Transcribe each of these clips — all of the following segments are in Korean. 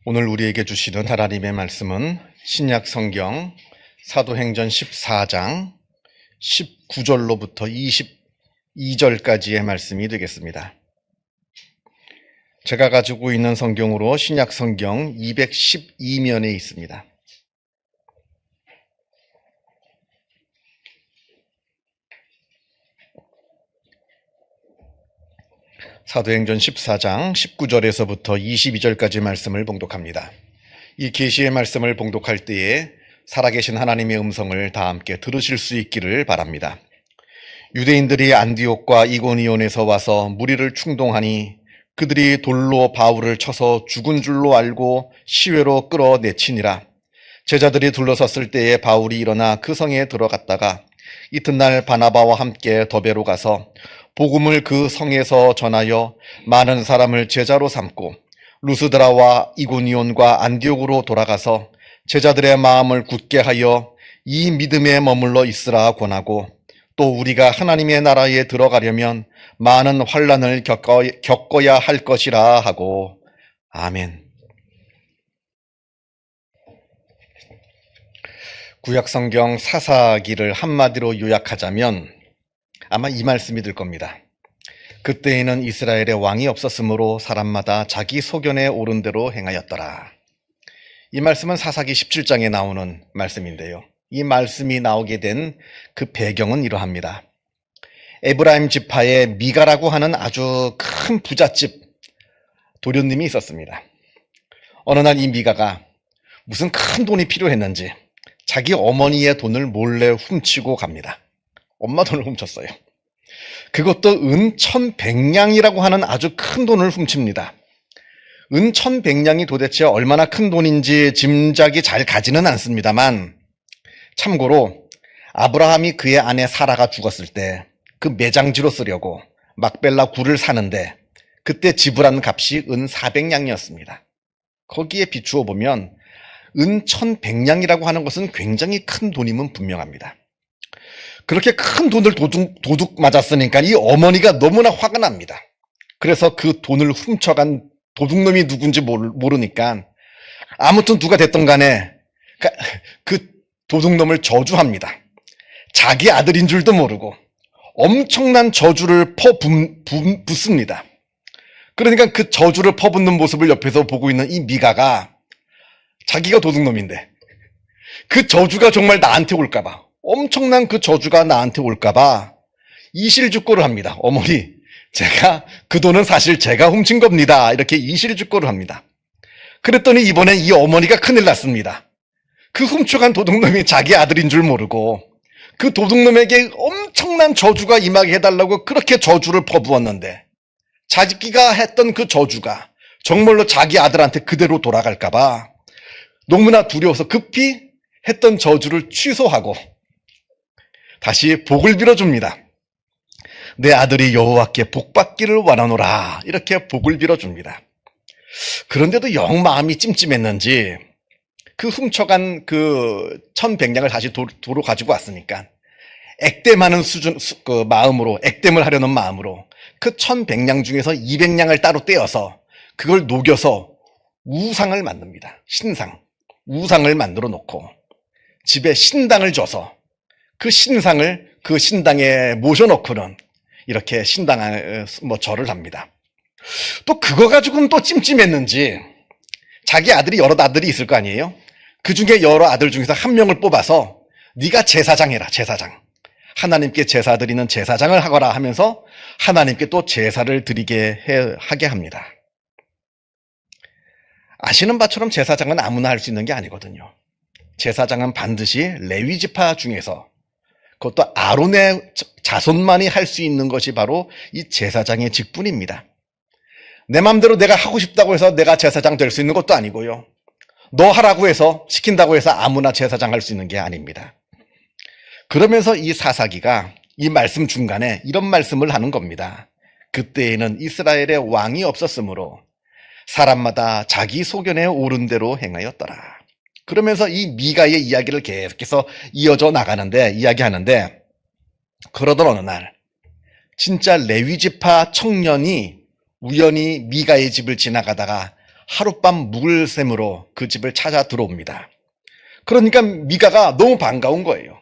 오늘 우리에게 주시는 하나님의 말씀은 신약 성경 사도행전 14장 19절로부터 22절까지의 말씀이 되겠습니다. 제가 가지고 있는 성경으로 신약 성경 212면에 있습니다. 사도행전 14장 19절에서부터 22절까지 말씀을 봉독합니다. 이 계시의 말씀을 봉독할 때에 살아계신 하나님의 음성을 다 함께 들으실 수 있기를 바랍니다. 유대인들이 안디옥과 이고니온에서 와서 무리를 충동하니 그들이 돌로 바울을 쳐서 죽은 줄로 알고 시외로 끌어내치니라. 제자들이 둘러섰을 때에 바울이 일어나 그 성에 들어갔다가 이튿날 바나바와 함께 더베로 가서 복음을 그 성에서 전하여 많은 사람을 제자로 삼고 루스드라와 이고니온과 안디옥으로 돌아가서 제자들의 마음을 굳게 하여 이 믿음에 머물러 있으라 권하고 또 우리가 하나님의 나라에 들어가려면 많은 환난을 겪어야 할 것이라 하고. 아멘. 구약성경 사사기를 한마디로 요약하자면 아마 이 말씀이 될 겁니다. 그때에는 이스라엘에 왕이 없었으므로 사람마다 자기 소견에 옳은 대로 행하였더라. 이 말씀은 사사기 17장에 나오는 말씀인데요. 이 말씀이 나오게 된 그 배경은 이러합니다. 에브라임 지파의 미가라고 하는 아주 큰 부잣집 도련님이 있었습니다. 어느 날 이 미가가 무슨 큰 돈이 필요했는지 자기 어머니의 돈을 몰래 훔치고 갑니다. 엄마 돈을 훔쳤어요. 그것도 은 1100냥이라고 하는 아주 큰 돈을 훔칩니다. 은 1100냥이 도대체 얼마나 큰 돈인지 짐작이 잘 가지는 않습니다만, 참고로 아브라함이 그의 아내 사라가 죽었을 때 그 매장지로 쓰려고 막벨라 굴을 사는데 그때 지불한 값이 은 400냥이었습니다. 거기에 비추어 보면 은 1100냥이라고 하는 것은 굉장히 큰 돈임은 분명합니다. 그렇게 큰 돈을 도둑 맞았으니까 이 어머니가 너무나 화가 납니다. 그래서 그 돈을 훔쳐간 도둑놈이 누군지 모르니까 아무튼 누가 됐든 간에 그 도둑놈을 저주합니다. 자기 아들인 줄도 모르고 엄청난 저주를 퍼붓습니다. 그러니까 그 저주를 퍼붓는 모습을 옆에서 보고 있는 이 미가가 자기가 도둑놈인데 그 저주가 정말 나한테 올까봐, 엄청난 그 저주가 나한테 올까봐 이실직고를 합니다. 어머니, 제가 그 돈은 사실 제가 훔친 겁니다. 이렇게 이실직고를 합니다. 그랬더니 이번엔 이 어머니가 큰일 났습니다. 그 훔쳐간 도둑놈이 자기 아들인 줄 모르고 그 도둑놈에게 엄청난 저주가 임하게 해달라고 그렇게 저주를 퍼부었는데 자기가 했던 그 저주가 정말로 자기 아들한테 그대로 돌아갈까봐 너무나 두려워서 급히 했던 저주를 취소하고 다시 복을 빌어줍니다. 내 아들이 여호와께 복받기를 원하노라, 이렇게 복을 빌어줍니다. 그런데도 영 마음이 찜찜했는지 그 훔쳐간 그 1100냥을 다시 도로 가지고 왔으니까 액땜하는 그 마음으로, 액땜을 하려는 마음으로 그 1100냥 중에서 200냥을 따로 떼어서 그걸 녹여서 우상을 만듭니다. 신상, 우상을 만들어 놓고 집에 신당을 줘서 그 신상을 그 신당에 모셔놓고는 이렇게 신당을 절을 합니다. 또 그거 가지고는 또 찜찜했는지 자기 아들이 여러 아들이 있을 거 아니에요? 그 중에 여러 아들 중에서 한 명을 뽑아서 네가 제사장 해라, 제사장. 하나님께 제사 드리는 제사장을 하거라 하면서 하나님께 또 제사를 하게 합니다. 아시는 바처럼 제사장은 아무나 할 수 있는 게 아니거든요. 제사장은 반드시 레위 지파 중에서, 그것도 아론의 자손만이 할 수 있는 것이 바로 이 제사장의 직분입니다. 내 맘대로 내가 하고 싶다고 해서 내가 제사장 될 수 있는 것도 아니고요. 너 하라고 해서, 시킨다고 해서 아무나 제사장 할 수 있는 게 아닙니다. 그러면서 이 사사기가 이 말씀 중간에 이런 말씀을 하는 겁니다. 그때에는 이스라엘에 왕이 없었으므로 사람마다 자기 소견에 옳은 대로 행하였더라. 그러면서 이 미가의 이야기를 계속해서 이야기하는데 그러던 어느 날 진짜 레위지파 청년이 우연히 미가의 집을 지나가다가 하룻밤 묵을 셈으로 그 집을 찾아 들어옵니다. 그러니까 미가가 너무 반가운 거예요.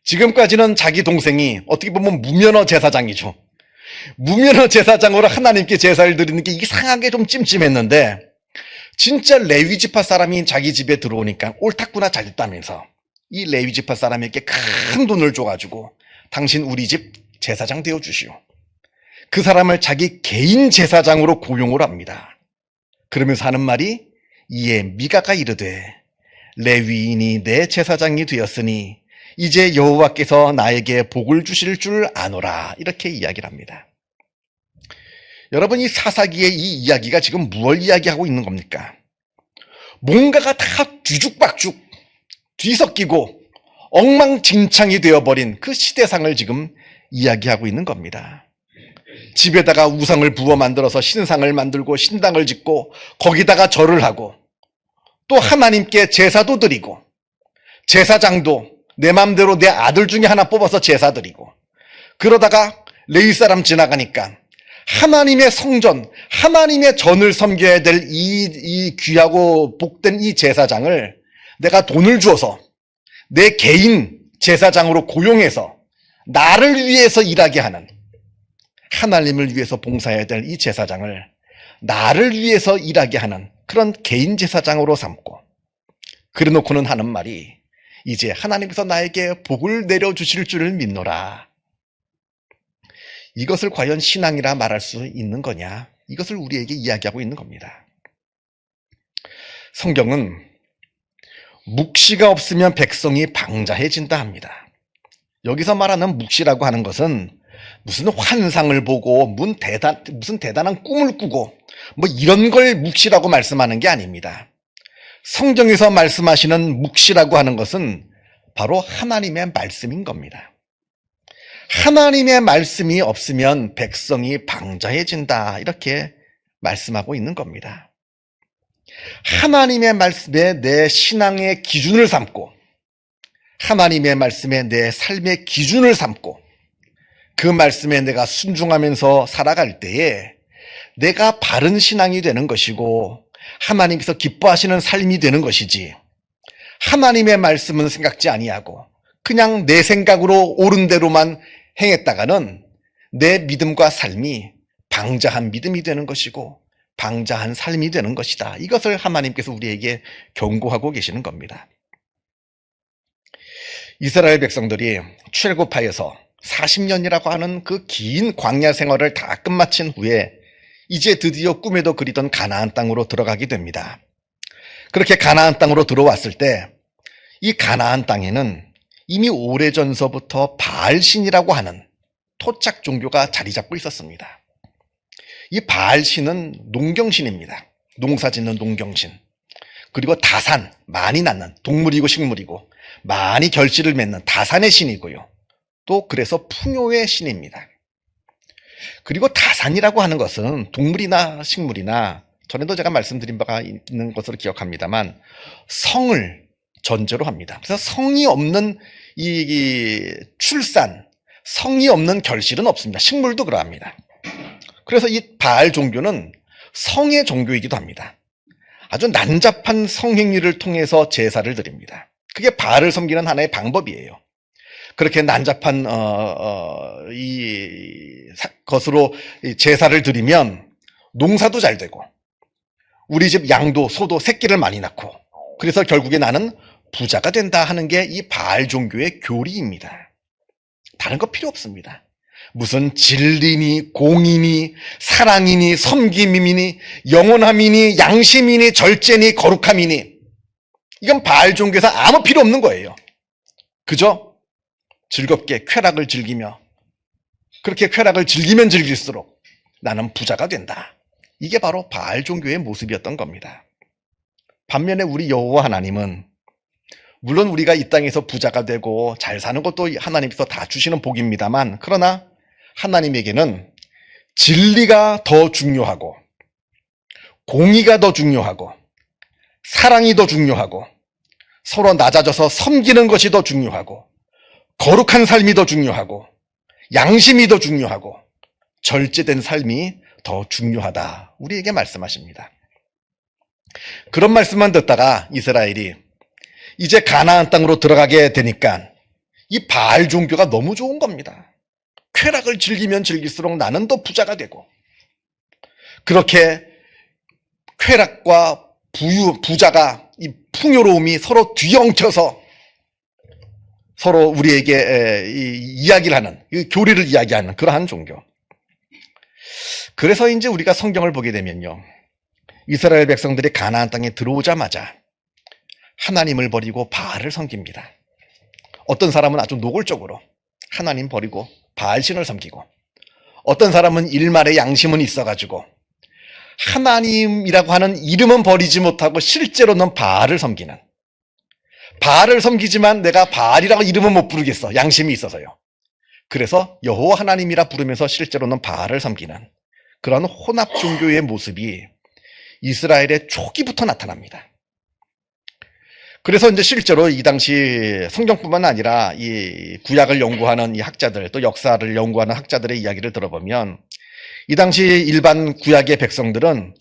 지금까지는 자기 동생이 어떻게 보면 무면허 제사장이죠. 무면허 제사장으로 하나님께 제사를 드리는 게 이상하게 좀 찜찜했는데 진짜 레위 지파 사람이 자기 집에 들어오니까 옳았구나 잘됐다면서 이 레위 지파 사람에게 큰 돈을 줘가지고 당신 우리 집 제사장 되어주시오. 그 사람을 자기 개인 제사장으로 고용을 합니다. 그러면서 하는 말이 이에 미가가 이르되 레위인이 내 제사장이 되었으니 이제 여호와께서 나에게 복을 주실 줄 아노라 이렇게 이야기를 합니다. 여러분 이 사사기의 이 이야기가 지금 무엇을 이야기하고 있는 겁니까? 뭔가가 다 뒤죽박죽 뒤섞이고 엉망진창이 되어버린 그 시대상을 지금 이야기하고 있는 겁니다. 집에다가 우상을 부어 만들어서 신상을 만들고 신당을 짓고 거기다가 절을 하고 또 하나님께 제사도 드리고 제사장도 내 맘대로 내 아들 중에 하나 뽑아서 제사 드리고 그러다가 레위 사람 지나가니까 하나님의 성전, 하나님의 전을 섬겨야 될 이 귀하고 복된 이 제사장을 내가 돈을 주어서 내 개인 제사장으로 고용해서 나를 위해서 일하게 하는 하나님을 위해서 봉사해야 될 이 제사장을 나를 위해서 일하게 하는 그런 개인 제사장으로 삼고 그래 놓고는 하는 말이 이제 하나님께서 나에게 복을 내려주실 줄을 믿노라. 이것을 과연 신앙이라 말할 수 있는 거냐? 이것을 우리에게 이야기하고 있는 겁니다. 성경은 묵시가 없으면 백성이 방자해진다 합니다. 여기서 말하는 묵시라고 하는 것은 무슨 환상을 보고 무슨 대단한 꿈을 꾸고 뭐 이런 걸 묵시라고 말씀하는 게 아닙니다. 성경에서 말씀하시는 묵시라고 하는 것은 바로 하나님의 말씀인 겁니다. 하나님의 말씀이 없으면 백성이 방자해진다 이렇게 말씀하고 있는 겁니다. 하나님의 말씀에 내 신앙의 기준을 삼고 하나님의 말씀에 내 삶의 기준을 삼고 그 말씀에 내가 순종하면서 살아갈 때에 내가 바른 신앙이 되는 것이고 하나님께서 기뻐하시는 삶이 되는 것이지 하나님의 말씀은 생각지 아니하고 그냥 내 생각으로 옳은 대로만 행했다가는 내 믿음과 삶이 방자한 믿음이 되는 것이고 방자한 삶이 되는 것이다. 이것을 하나님께서 우리에게 경고하고 계시는 겁니다. 이스라엘 백성들이 출애굽하여서 40년이라고 하는 그 긴 광야 생활을 다 끝마친 후에 이제 드디어 꿈에도 그리던 가나안 땅으로 들어가게 됩니다. 그렇게 가나안 땅으로 들어왔을 때 이 가나안 땅에는 이미 오래전서부터 바알신이라고 하는 토착 종교가 자리 잡고 있었습니다. 이 바알신은 농경신입니다. 농사 짓는 농경신. 그리고 다산, 많이 낳는 동물이고 식물이고 많이 결실을 맺는 다산의 신이고요. 또 그래서 풍요의 신입니다. 그리고 다산이라고 하는 것은 동물이나 식물이나 전에도 제가 말씀드린 바가 있는 것으로 기억합니다만 성을 전제로 합니다. 그래서 성이 없는 이 출산, 성이 없는 결실은 없습니다. 식물도 그러합니다. 그래서 이 바알 종교는 성의 종교이기도 합니다. 아주 난잡한 성행위를 통해서 제사를 드립니다. 그게 바알을 섬기는 하나의 방법이에요. 그렇게 난잡한 것으로 제사를 드리면 농사도 잘 되고 우리 집 양도 소도 새끼를 많이 낳고 그래서 결국에 나는 부자가 된다 하는 게 이 바알 종교의 교리입니다. 다른 거 필요 없습니다. 무슨 진리니 공이니 사랑이니 섬김이니 영원함이니 양심이니 절제니 거룩함이니 이건 바알 종교에서 아무 필요 없는 거예요. 그저 즐겁게 쾌락을 즐기며 그렇게 쾌락을 즐기면 즐길수록 나는 부자가 된다. 이게 바로 바알 종교의 모습이었던 겁니다. 반면에 우리 여호와 하나님은 물론 우리가 이 땅에서 부자가 되고 잘 사는 것도 하나님께서 다 주시는 복입니다만 그러나 하나님에게는 진리가 더 중요하고 공의가 더 중요하고 사랑이 더 중요하고 서로 낮아져서 섬기는 것이 더 중요하고 거룩한 삶이 더 중요하고 양심이 더 중요하고 절제된 삶이 더 중요하다. 우리에게 말씀하십니다. 그런 말씀만 듣다가 이스라엘이 이제 가나안 땅으로 들어가게 되니까 이 바알 종교가 너무 좋은 겁니다. 쾌락을 즐기면 즐길수록 나는 더 부자가 되고, 그렇게 쾌락과 부자가 이 풍요로움이 서로 뒤엉켜서 서로 우리에게 이야기를 하는, 교리를 이야기하는 그러한 종교. 그래서 이제 우리가 성경을 보게 되면요, 이스라엘 백성들이 가나안 땅에 들어오자마자 하나님을 버리고 바알을 섬깁니다. 어떤 사람은 아주 노골적으로 하나님 버리고 바알신을 섬기고, 어떤 사람은 일말의 양심은 있어가지고 하나님이라고 하는 이름은 버리지 못하고 실제로는 바알을 섬기는, 바알을 섬기지만 내가 바알이라고 이름은 못 부르겠어, 양심이 있어서요. 그래서 여호와 하나님이라 부르면서 실제로는 바알을 섬기는 그런 혼합 종교의 모습이 이스라엘의 초기부터 나타납니다. 그래서 이제 실제로 이 당시 성경뿐만 아니라 이 구약을 연구하는 이 학자들, 또 역사를 연구하는 학자들의 이야기를 들어보면 이 당시 일반 구약의 백성들은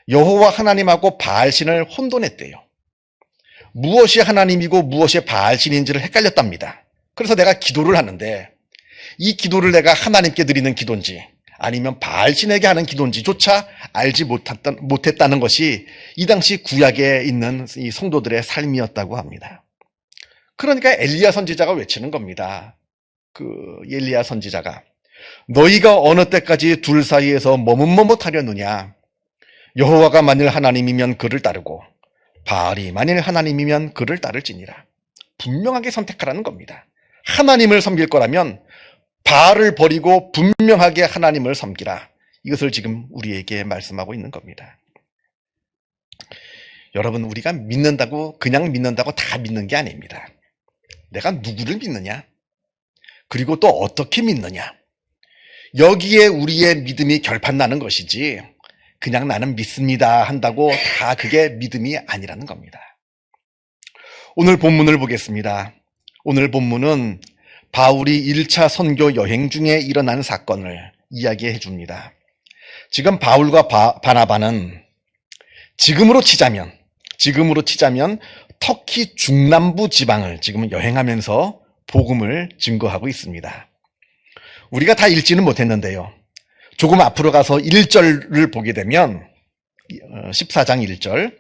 여호와 하나님하고 바알신을 혼돈했대요. 무엇이 하나님이고 무엇이 바알신인지를 헷갈렸답니다. 그래서 내가 기도를 하는데 이 기도를 내가 하나님께 드리는 기도인지 아니면 바알신에게 하는 기도인지조차 알지 못했다는 것이 이 당시 구약에 있는 이 성도들의 삶이었다고 합니다. 그러니까 엘리야 선지자가 외치는 겁니다. 엘리야 선지자가 너희가 어느 때까지 둘 사이에서 머뭇머뭇하려느냐. 여호와가 만일 하나님이면 그를 따르고 바알이 만일 하나님이면 그를 따를지니라. 분명하게 선택하라는 겁니다. 하나님을 섬길 거라면 바알을 버리고 분명하게 하나님을 섬기라. 이것을 지금 우리에게 말씀하고 있는 겁니다. 여러분, 우리가 믿는다고 그냥 믿는다고 다 믿는 게 아닙니다. 내가 누구를 믿느냐? 그리고 또 어떻게 믿느냐? 여기에 우리의 믿음이 결판나는 것이지 그냥 나는 믿습니다 한다고 다 그게 믿음이 아니라는 겁니다. 오늘 본문을 보겠습니다. 오늘 본문은 바울이 1차 선교 여행 중에 일어난 사건을 이야기해 줍니다. 지금 바울과 바나바는 지금으로 치자면 터키 중남부 지방을 지금 여행하면서 복음을 증거하고 있습니다. 우리가 다 읽지는 못했는데요. 조금 앞으로 가서 1절을 보게 되면 14장 1절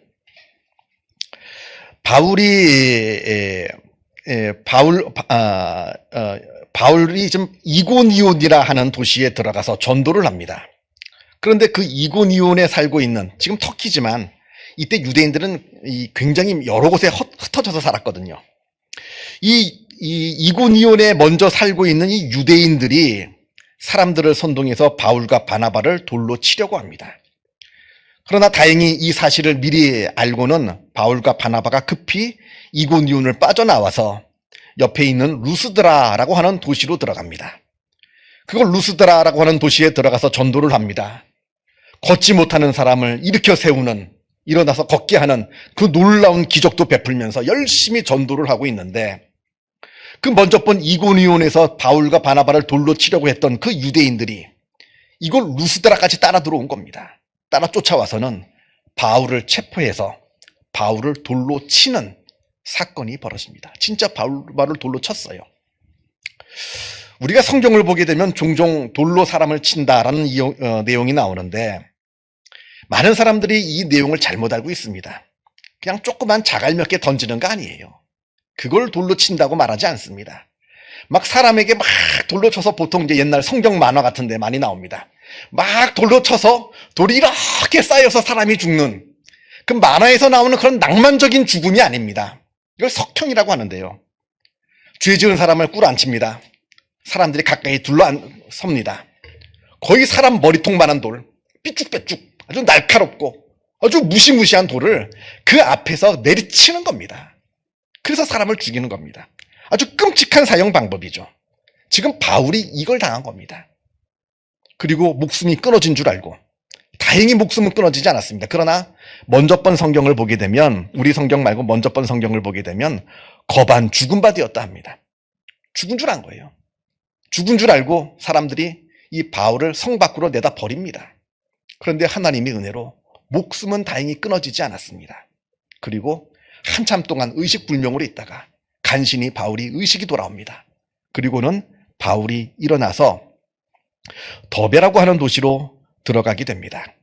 바울이 좀 이고니온이라 하는 도시에 들어가서 전도를 합니다. 그런데 그 이고니온에 살고 있는, 지금 터키지만 이때 유대인들은 굉장히 여러 곳에 흩어져서 살았거든요. 이 이고니온에 먼저 살고 있는 이 유대인들이 사람들을 선동해서 바울과 바나바를 돌로 치려고 합니다. 그러나 다행히 이 사실을 미리 알고는 바울과 바나바가 급히 이고니온을 빠져나와서 옆에 있는 루스드라라고 하는 도시로 들어갑니다. 그걸 루스드라라고 하는 도시에 들어가서 전도를 합니다. 걷지 못하는 사람을 일으켜 세우는, 일어나서 걷게 하는 그 놀라운 기적도 베풀면서 열심히 전도를 하고 있는데, 그 먼저 본 이고니온에서 바울과 바나바를 돌로 치려고 했던 그 유대인들이 이걸 루스드라까지 따라 들어온 겁니다. 따라 쫓아와서는 바울을 체포해서 바울을 돌로 치는 사건이 벌어집니다. 진짜 바울을 돌로 쳤어요. 우리가 성경을 보게 되면 종종 돌로 사람을 친다라는 내용이 나오는데 많은 사람들이 이 내용을 잘못 알고 있습니다. 그냥 조그만 자갈 몇 개 던지는 거 아니에요. 그걸 돌로 친다고 말하지 않습니다. 막 사람에게 막 돌로 쳐서, 보통 이제 옛날 성경 만화 같은 데 많이 나옵니다. 막 돌로 쳐서 돌이 이렇게 쌓여서 사람이 죽는, 그 만화에서 나오는 그런 낭만적인 죽음이 아닙니다. 이걸 석형이라고 하는데요. 죄 지은 사람을 꿇어앉힙니다. 사람들이 가까이 둘러섭니다. 거의 사람 머리통만한 돌, 삐쭉빼쭉 아주 날카롭고 아주 무시무시한 돌을 그 앞에서 내리치는 겁니다. 그래서 사람을 죽이는 겁니다. 아주 끔찍한 사형 방법이죠. 지금 바울이 이걸 당한 겁니다. 그리고 목숨이 끊어진 줄 알고, 다행히 목숨은 끊어지지 않았습니다. 그러나 먼저 번 성경을 보게 되면, 우리 성경 말고 먼저 번 성경을 보게 되면 거반 죽은 바 되었다 합니다. 죽은 줄 안 거예요. 죽은 줄 알고 사람들이 이 바울을 성 밖으로 내다 버립니다. 그런데 하나님이 은혜로 목숨은 다행히 끊어지지 않았습니다. 그리고 한참 동안 의식불명으로 있다가 간신히 바울이 의식이 돌아옵니다. 그리고는 바울이 일어나서 더베라고 하는 도시로 들어가게 됩니다.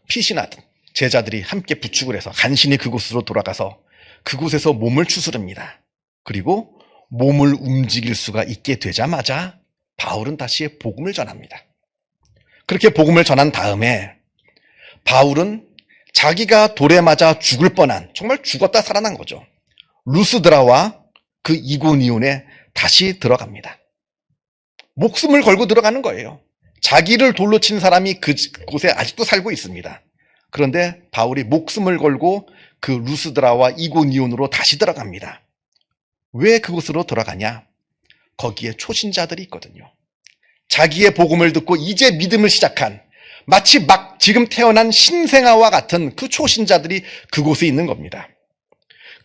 핏이나 제자들이 함께 부축을 해서 간신히 그곳으로 돌아가서 그곳에서 몸을 추스릅니다. 그리고 몸을 움직일 수가 있게 되자마자 바울은 다시 복음을 전합니다. 그렇게 복음을 전한 다음에 바울은 자기가 돌에 맞아 죽을 뻔한, 정말 죽었다 살아난 거죠, 루스드라와 그 이고니온에 다시 들어갑니다. 목숨을 걸고 들어가는 거예요. 자기를 돌로 친 사람이 그곳에 아직도 살고 있습니다. 그런데 바울이 목숨을 걸고 그 루스드라와 이고니온으로 다시 들어갑니다. 왜 그곳으로 들어가냐? 거기에 초신자들이 있거든요. 자기의 복음을 듣고 이제 믿음을 시작한, 마치 막 지금 태어난 신생아와 같은 그 초신자들이 그곳에 있는 겁니다.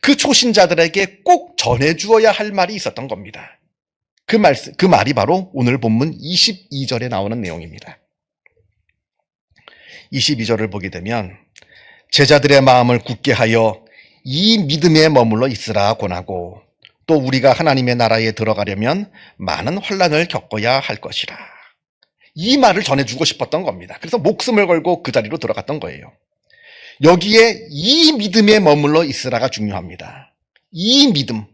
그 초신자들에게 꼭 전해주어야 할 말이 있었던 겁니다. 그 말이 바로 오늘 본문 22절에 나오는 내용입니다. 22절을 보게 되면 제자들의 마음을 굳게 하여 이 믿음에 머물러 있으라 권하고, 또 우리가 하나님의 나라에 들어가려면 많은 환난을 겪어야 할 것이라. 이 말을 전해주고 싶었던 겁니다. 그래서 목숨을 걸고 그 자리로 들어갔던 거예요. 여기에 이 믿음에 머물러 있으라가 중요합니다. 이 믿음,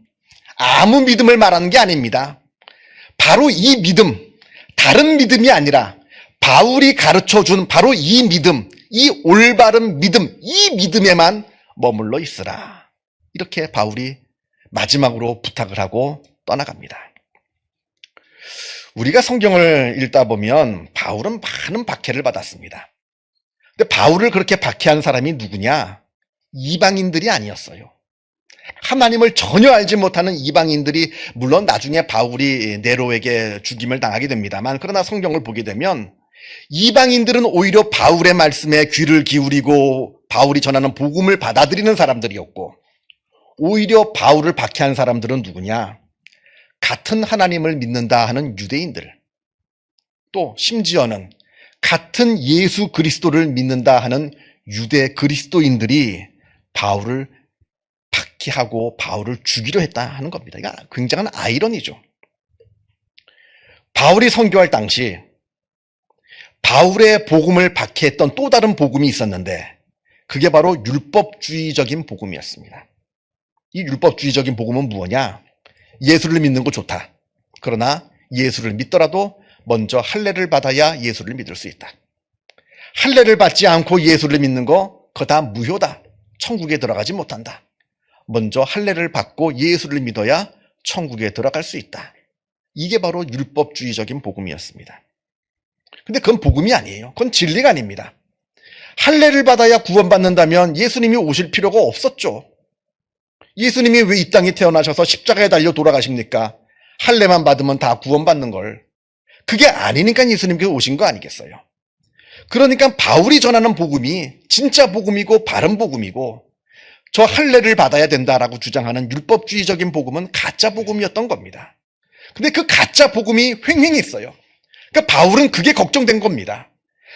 아무 믿음을 말하는 게 아닙니다. 바로 이 믿음, 다른 믿음이 아니라 바울이 가르쳐준 바로 이 믿음, 이 올바른 믿음, 이 믿음에만 머물러 있으라. 이렇게 바울이 마지막으로 부탁을 하고 떠나갑니다. 우리가 성경을 읽다 보면 바울은 많은 박해를 받았습니다. 근데 바울을 그렇게 박해한 사람이 누구냐? 이방인들이 아니었어요. 하나님을 전혀 알지 못하는 이방인들이, 물론 나중에 바울이 네로에게 죽임을 당하게 됩니다만, 그러나 성경을 보게 되면 이방인들은 오히려 바울의 말씀에 귀를 기울이고 바울이 전하는 복음을 받아들이는 사람들이었고, 오히려 바울을 박해한 사람들은 누구냐? 같은 하나님을 믿는다 하는 유대인들, 또 심지어는 같은 예수 그리스도를 믿는다 하는 유대 그리스도인들이 바울을 박해하고 바울을 죽이려 했다 하는 겁니다. 이거 굉장한 아이러니죠. 바울이 선교할 당시 바울의 복음을 박해했던 또 다른 복음이 있었는데, 그게 바로 율법주의적인 복음이었습니다. 이 율법주의적인 복음은 무엇이냐? 예수를 믿는 거 좋다. 그러나 예수를 믿더라도 먼저 할례를 받아야 예수를 믿을 수 있다. 할례를 받지 않고 예수를 믿는 거, 그거 다 무효다. 천국에 들어가지 못한다. 먼저 할례를 받고 예수를 믿어야 천국에 들어갈 수 있다. 이게 바로 율법주의적인 복음이었습니다. 근데 그건 복음이 아니에요. 그건 진리가 아닙니다. 할례를 받아야 구원받는다면 예수님이 오실 필요가 없었죠. 예수님이 왜 이 땅에 태어나셔서 십자가에 달려 돌아가십니까? 할례만 받으면 다 구원받는 걸. 그게 아니니까 예수님께서 오신 거 아니겠어요? 그러니까 바울이 전하는 복음이 진짜 복음이고 바른 복음이고, 저 할례를 받아야 된다라고 주장하는 율법주의적인 복음은 가짜 복음이었던 겁니다. 근데 그 가짜 복음이 횡행했어요. 그러니까 바울은 그게 걱정된 겁니다.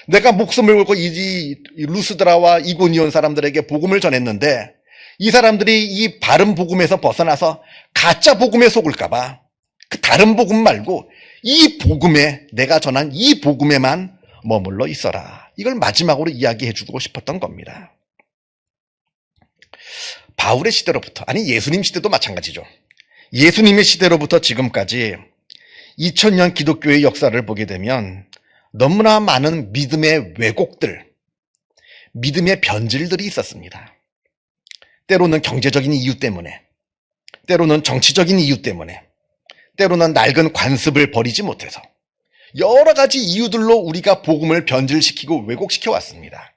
내가 목숨을 걸고 이 루스드라와 이고니온 사람들에게 복음을 전했는데, 이 사람들이 이 바른 복음에서 벗어나서 가짜 복음에 속을까봐 그 다른 복음 말고 이 복음에, 내가 전한 이 복음에만 머물러 있어라. 이걸 마지막으로 이야기해주고 싶었던 겁니다. 바울의 시대로부터, 아니 예수님 시대도 마찬가지죠. 예수님의 시대로부터 지금까지 2000년 기독교의 역사를 보게 되면 너무나 많은 믿음의 왜곡들, 믿음의 변질들이 있었습니다. 때로는 경제적인 이유 때문에, 때로는 정치적인 이유 때문에, 때로는 낡은 관습을 버리지 못해서 여러 가지 이유들로 우리가 복음을 변질시키고 왜곡시켜 왔습니다.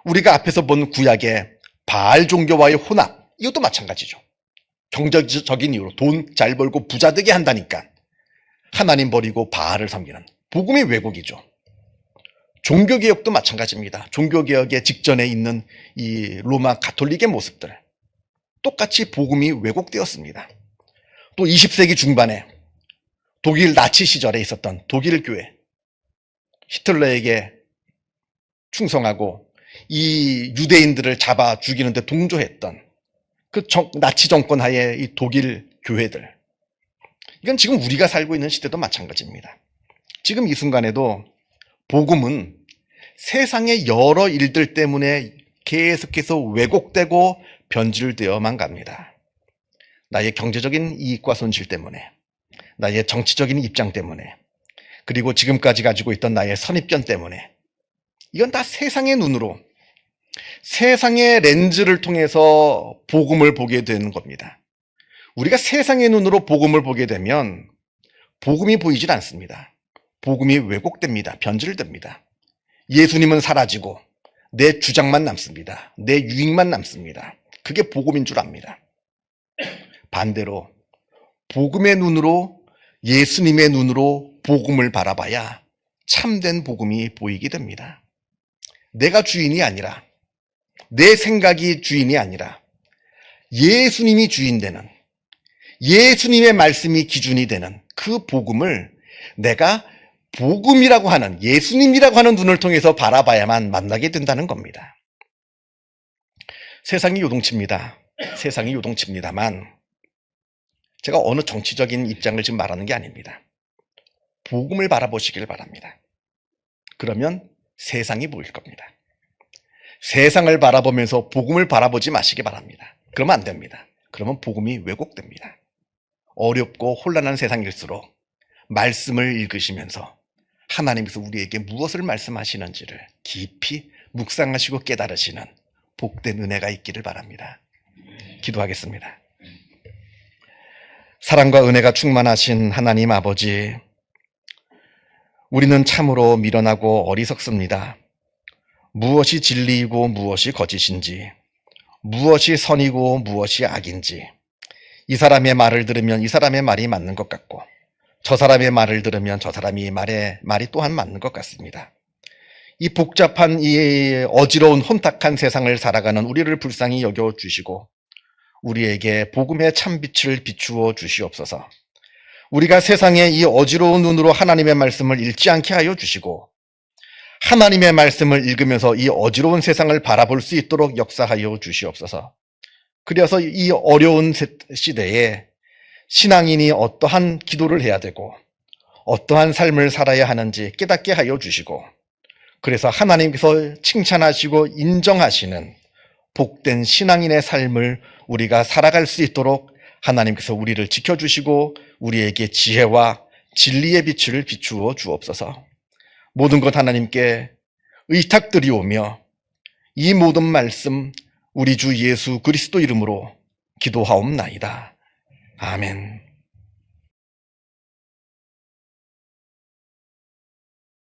우리가 앞에서 본 구약의 바알 종교와의 혼합, 이것도 마찬가지죠. 경제적인 이유로 돈 잘 벌고 부자 되게 한다니까 하나님 버리고 바알을 섬기는 복음의 왜곡이죠. 종교개혁도 마찬가지입니다. 종교개혁의 직전에 있는 이 로마 가톨릭의 모습들, 똑같이 복음이 왜곡되었습니다. 또 20세기 중반에 독일 나치 시절에 있었던 독일 교회, 히틀러에게 충성하고 이 유대인들을 잡아 죽이는데 동조했던 그 나치 정권 하에 이 독일 교회들. 이건 지금 우리가 살고 있는 시대도 마찬가지입니다. 지금 이 순간에도 복음은 세상의 여러 일들 때문에 계속해서 왜곡되고 변질되어만 갑니다. 나의 경제적인 이익과 손실 때문에, 나의 정치적인 입장 때문에, 그리고 지금까지 가지고 있던 나의 선입견 때문에, 이건 다 세상의 눈으로, 세상의 렌즈를 통해서 복음을 보게 되는 겁니다. 우리가 세상의 눈으로 복음을 보게 되면 복음이 보이질 않습니다. 복음이 왜곡됩니다. 변질됩니다. 예수님은 사라지고 내 주장만 남습니다. 내 유익만 남습니다. 그게 복음인 줄 압니다. 반대로 복음의 눈으로, 예수님의 눈으로 복음을 바라봐야 참된 복음이 보이게 됩니다. 내가 주인이 아니라, 내 생각이 주인이 아니라 예수님이 주인 되는, 예수님의 말씀이 기준이 되는 그 복음을 내가 복음이라고 하는, 예수님이라고 하는 눈을 통해서 바라봐야만 만나게 된다는 겁니다. 세상이 요동칩니다. 세상이 요동칩니다만 제가 어느 정치적인 입장을 지금 말하는 게 아닙니다. 복음을 바라보시길 바랍니다. 그러면 세상이 보일 겁니다. 세상을 바라보면서 복음을 바라보지 마시기 바랍니다. 그러면 안 됩니다. 그러면 복음이 왜곡됩니다. 어렵고 혼란한 세상일수록 말씀을 읽으시면서 하나님께서 우리에게 무엇을 말씀하시는지를 깊이 묵상하시고 깨달으시는 복된 은혜가 있기를 바랍니다. 기도하겠습니다. 사랑과 은혜가 충만하신 하나님 아버지, 우리는 참으로 미련하고 어리석습니다. 무엇이 진리이고 무엇이 거짓인지, 무엇이 선이고 무엇이 악인지, 이 사람의 말을 들으면 이 사람의 말이 맞는 것 같고, 저 사람의 말을 들으면 저 사람이 말이 또한 맞는 것 같습니다. 이 복잡한, 이 어지러운 혼탁한 세상을 살아가는 우리를 불쌍히 여겨 주시고 우리에게 복음의 참빛을 비추어 주시옵소서. 우리가 세상의 이 어지러운 눈으로 하나님의 말씀을 읽지 않게 하여 주시고 하나님의 말씀을 읽으면서 이 어지러운 세상을 바라볼 수 있도록 역사하여 주시옵소서. 그래서 이 어려운 시대에 신앙인이 어떠한 기도를 해야 되고 어떠한 삶을 살아야 하는지 깨닫게 하여 주시고, 그래서 하나님께서 칭찬하시고 인정하시는 복된 신앙인의 삶을 우리가 살아갈 수 있도록 하나님께서 우리를 지켜주시고 우리에게 지혜와 진리의 빛을 비추어 주옵소서. 모든 것 하나님께 의탁드리오며 이 모든 말씀 우리 주 예수 그리스도 이름으로 기도하옵나이다. 아멘.